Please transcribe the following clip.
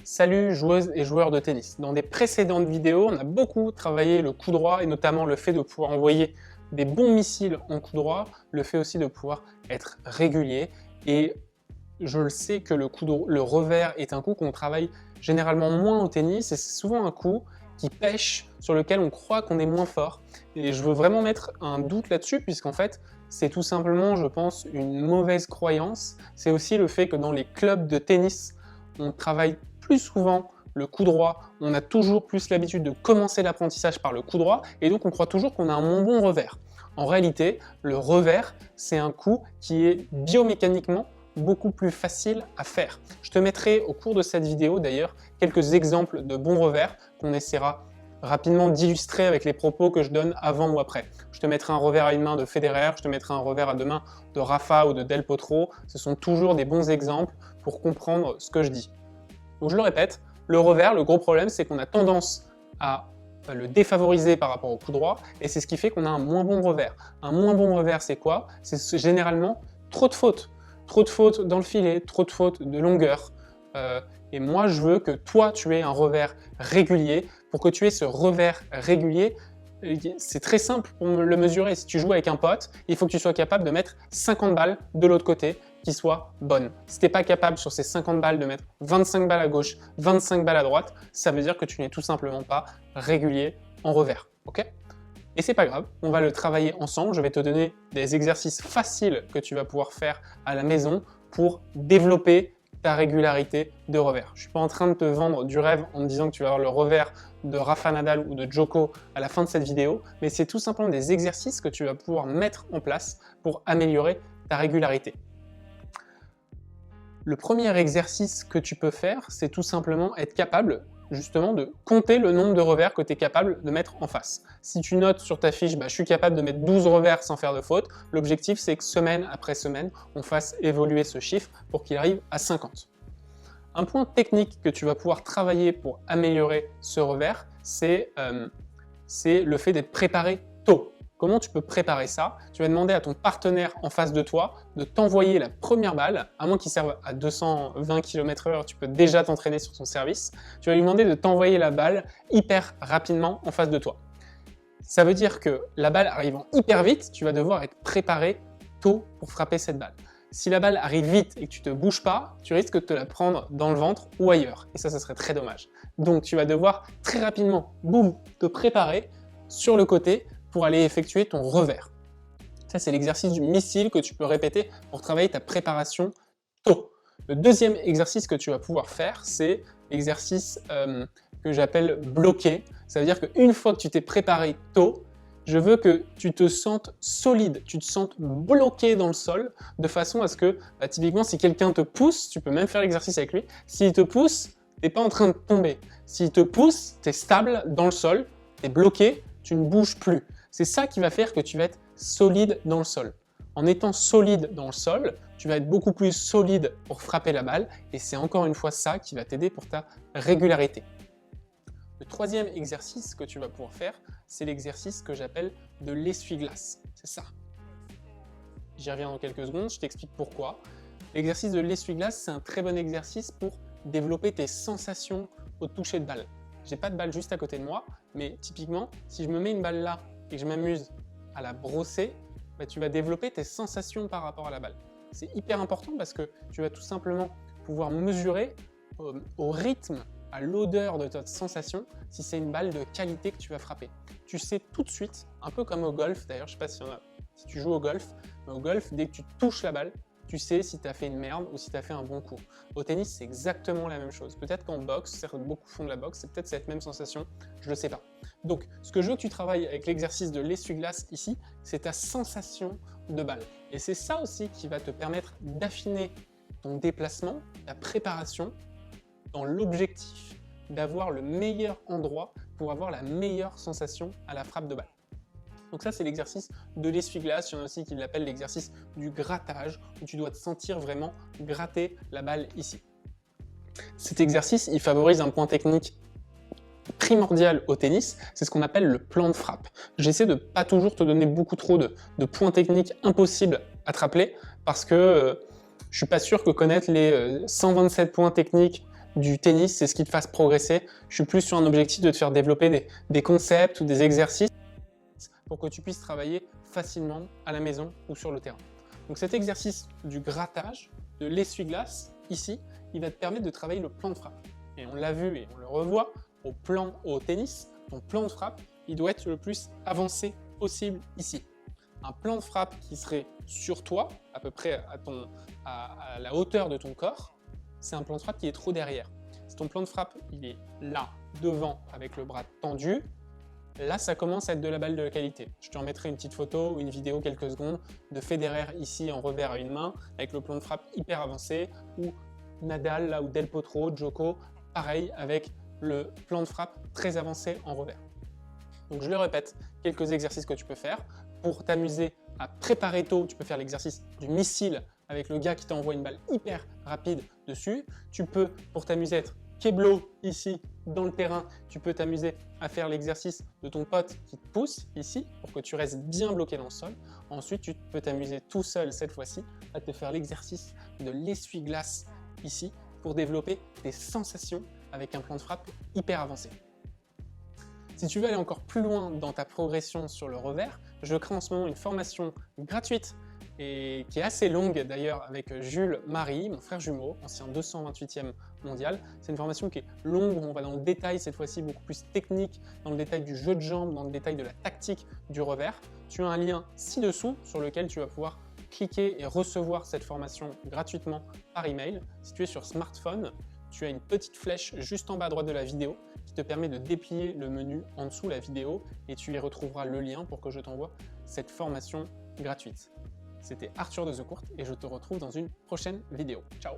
Salut joueuses et joueurs de tennis. Dans des précédentes vidéos, on a beaucoup travaillé le coup droit et notamment le fait de pouvoir envoyer des bons missiles en coup droit, le fait aussi de pouvoir être régulier. Et je le sais que le revers est un coup qu'on travaille généralement moins au tennis et c'est souvent un coup qui pêche, sur lequel on croit qu'on est moins fort. Et je veux vraiment mettre un doute là-dessus puisqu'en fait, c'est tout simplement, je pense, une mauvaise croyance. C'est aussi le fait que dans les clubs de tennis, on travaille plus souvent le coup droit, on a toujours plus l'habitude de commencer l'apprentissage par le coup droit, et donc on croit toujours qu'on a un moins bon revers. En réalité, le revers, c'est un coup qui est biomécaniquement beaucoup plus facile à faire. Je te mettrai au cours de cette vidéo d'ailleurs quelques exemples de bons revers qu'on essaiera rapidement d'illustrer avec les propos que je donne avant ou après. Je te mettrai un revers à une main de Federer, je te mettrai un revers à deux mains de Rafa ou de Del Potro. Ce sont toujours des bons exemples pour comprendre ce que je dis. Donc je le répète, le revers, le gros problème, c'est qu'on a tendance à le défavoriser par rapport au coup droit, et c'est ce qui fait qu'on a un moins bon revers. Un moins bon revers, c'est quoi? C'est généralement trop de fautes. Trop de fautes dans le filet, trop de fautes de longueur. Et moi, je veux que toi, tu aies un revers régulier. Pour que tu aies ce revers régulier, c'est très simple pour le mesurer. Si tu joues avec un pote, il faut que tu sois capable de mettre 50 balles de l'autre côté qui soient bonnes. Si tu n'es pas capable sur ces 50 balles de mettre 25 balles à gauche, 25 balles à droite, ça veut dire que tu n'es tout simplement pas régulier en revers. Ok ? Et c'est pas grave, on va le travailler ensemble. Je vais te donner des exercices faciles que tu vas pouvoir faire à la maison pour développer ta régularité de revers. Je suis pas en train de te vendre du rêve en te disant que tu vas avoir le revers de Rafa Nadal ou de Djoko à la fin de cette vidéo, mais c'est tout simplement des exercices que tu vas pouvoir mettre en place pour améliorer ta régularité. Le premier exercice que tu peux faire, c'est tout simplement être capable justement de compter le nombre de revers que tu es capable de mettre en face. Si tu notes sur ta fiche, je suis capable de mettre 12 revers sans faire de faute, l'objectif c'est que semaine après semaine, on fasse évoluer ce chiffre pour qu'il arrive à 50. Un point technique que tu vas pouvoir travailler pour améliorer ce revers, c'est le fait d'être préparé tôt. Comment tu peux préparer ça? Tu vas demander à ton partenaire en face de toi de t'envoyer la première balle, à moins qu'il serve à 220 km/h, tu peux déjà t'entraîner sur son service. Tu vas lui demander de t'envoyer la balle hyper rapidement en face de toi. Ça veut dire que la balle arrivant hyper vite, tu vas devoir être préparé tôt pour frapper cette balle. Si la balle arrive vite et que tu ne te bouges pas, tu risques de te la prendre dans le ventre ou ailleurs. Et ça serait très dommage. Donc tu vas devoir très rapidement, boum, te préparer sur le côté pour aller effectuer ton revers. Ça, c'est l'exercice du missile que tu peux répéter pour travailler ta préparation tôt. Le deuxième exercice que tu vas pouvoir faire, c'est l'exercice que j'appelle bloqué. Ça veut dire qu'une fois que tu t'es préparé tôt, je veux que tu te sentes solide, tu te sentes bloqué dans le sol, de façon à ce que, typiquement, si quelqu'un te pousse, tu peux même faire l'exercice avec lui, s'il te pousse, tu n'es pas en train de tomber. S'il te pousse, tu es stable dans le sol, tu es bloqué, tu ne bouges plus. C'est ça qui va faire que tu vas être solide dans le sol. En étant solide dans le sol, tu vas être beaucoup plus solide pour frapper la balle, et c'est encore une fois ça qui va t'aider pour ta régularité. Le troisième exercice que tu vas pouvoir faire, c'est l'exercice que j'appelle de l'essuie-glace. C'est ça. J'y reviens dans quelques secondes, je t'explique pourquoi. L'exercice de l'essuie-glace, c'est un très bon exercice pour développer tes sensations au toucher de balle. J'ai pas de balle juste à côté de moi, mais typiquement, si je me mets une balle là et que je m'amuse à la brosser, tu vas développer tes sensations par rapport à la balle. C'est hyper important parce que tu vas tout simplement pouvoir mesurer au rythme, à l'odeur de ta sensation, si c'est une balle de qualité que tu vas frapper. Tu sais tout de suite, un peu comme au golf d'ailleurs, je ne sais pas si tu joues au golf, mais au golf, dès que tu touches la balle, tu sais si tu as fait une merde ou si tu as fait un bon coup. Au tennis, c'est exactement la même chose. Peut-être qu'en boxe, certes, beaucoup font de la boxe, c'est peut-être cette même sensation, je ne le sais pas. Donc, ce que je veux que tu travailles avec l'exercice de l'essuie-glace ici, c'est ta sensation de balle. Et c'est ça aussi qui va te permettre d'affiner ton déplacement, ta préparation, dans l'objectif d'avoir le meilleur endroit pour avoir la meilleure sensation à la frappe de balle. Donc ça, c'est l'exercice de l'essuie-glace. Il y en a aussi qui l'appellent l'exercice du grattage, où tu dois te sentir vraiment gratter la balle ici. Cet exercice, il favorise un point technique primordial au tennis, c'est ce qu'on appelle le plan de frappe. J'essaie de pas toujours te donner beaucoup trop de points techniques impossibles à te rappeler, parce que je suis pas sûr que connaître les 127 points techniques du tennis, c'est ce qui te fasse progresser. Je suis plus sur un objectif de te faire développer des concepts ou des exercices pour que tu puisses travailler facilement à la maison ou sur le terrain. Donc cet exercice du grattage, de l'essuie-glace, ici, il va te permettre de travailler le plan de frappe. Et on l'a vu et on le revoit au tennis, ton plan de frappe, il doit être le plus avancé possible ici. Un plan de frappe qui serait sur toi, à peu près à la hauteur de ton corps, c'est un plan de frappe qui est trop derrière. Si ton plan de frappe il est là, devant, avec le bras tendu, là ça commence à être de la balle de qualité. Je te remettrai une petite photo ou une vidéo quelques secondes de Federer ici en revers à une main, avec le plan de frappe hyper avancé, ou Nadal là, ou Del Potro, Djoko, pareil avec le plan de frappe très avancé en revers. Donc je le répète, quelques exercices que tu peux faire. Pour t'amuser à préparer tôt, tu peux faire l'exercice du missile avec le gars qui t'envoie une balle hyper rapide dessus. Tu peux, pour t'amuser, être keblo ici dans le terrain, tu peux t'amuser à faire l'exercice de ton pote qui te pousse ici pour que tu restes bien bloqué dans le sol. Ensuite, tu peux t'amuser tout seul cette fois-ci à te faire l'exercice de l'essuie-glace ici pour développer des sensations avec un plan de frappe hyper avancé. Si tu veux aller encore plus loin dans ta progression sur le revers, je crée en ce moment une formation gratuite et qui est assez longue d'ailleurs avec Jules Marie, mon frère jumeau, ancien 228e mondial. C'est une formation qui est longue où on va dans le détail, cette fois-ci beaucoup plus technique, dans le détail du jeu de jambes, dans le détail de la tactique du revers. Tu as un lien ci-dessous sur lequel tu vas pouvoir cliquer et recevoir cette formation gratuitement par email. Si tu es sur smartphone, tu as une petite flèche juste en bas à droite de la vidéo qui te permet de déplier le menu en dessous de la vidéo et tu y retrouveras le lien pour que je t'envoie cette formation gratuite. C'était Arthur de The Court et je te retrouve dans une prochaine vidéo. Ciao!